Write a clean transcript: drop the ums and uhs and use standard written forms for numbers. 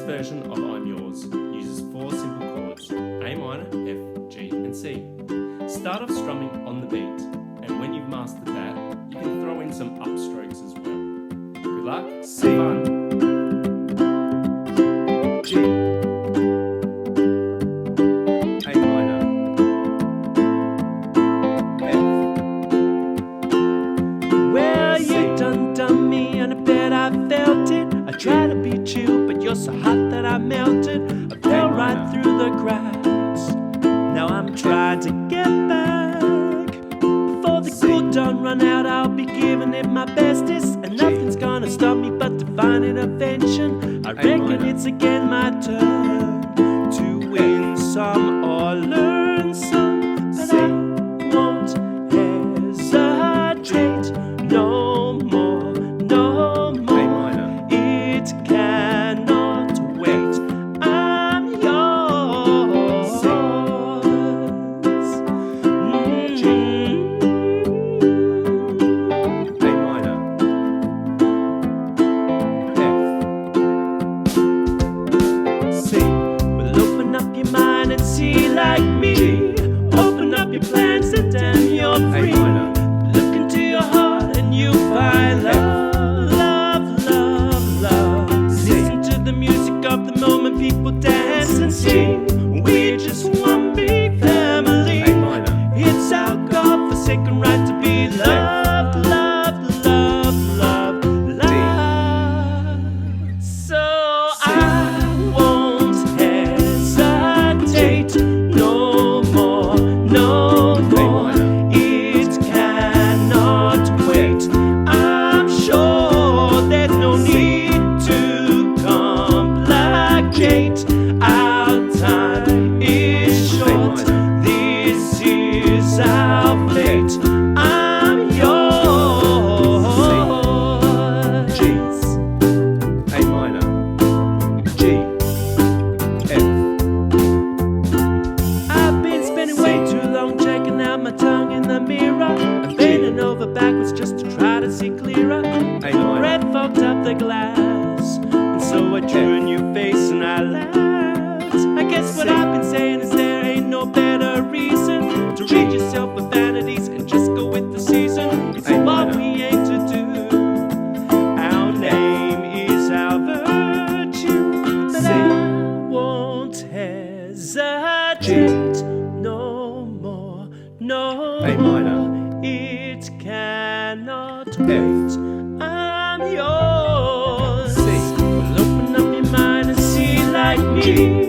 version of I'm Yours uses 4 simple chords, A minor, F, G and C. Start off strumming on the beat, and when you've mastered that, you can throw in some upstrokes as well. Good luck, C, fun! G, A minor, F. Well, you done me, and I bet I felt it. I tried to be chill, but you're so hot that I melted. I fell right through the cracks. Now I'm trying to get back. Before the cool done run out, I'll be giving it my bestest, and nothing's gonna stop me but divine intervention. I reckon it's again my turn to win some or learn some, but I won't hesitate no more, no more. A minor, It cannot wait. I'm yours. C, G, A minor, F. C, Well, open up your mind and see like me. Open up your plans and then you're free. A minor, Look into your heart and you find love, love, love, love. Listen to the music of the moment, people dance and sing. We're just one big family. A minor, It's our God-forsaken right to be loved, loved, loved, loved, loved. So I won't hesitate no more, no more. It cannot wait. I'm sure there's no need to complicate. Our time is short. This is our fate. I'm yours. G, A minor, G, F. I've been spending way too long checking out my tongue in the mirror. I'm bending over backwards just to try to see clearer. A minor, Red fogged up the glass, and so I drew a new face and I laughed. I guess what I've been saying is there ain't no better reason to rid yourself of vanities and just go with the season. It's A what minor, we aim to do. Our name is our virtue, but C, I won't hesitate no more, no A minor, more. It cannot wait. I'm yours. C, Well, open up your mind and see like me.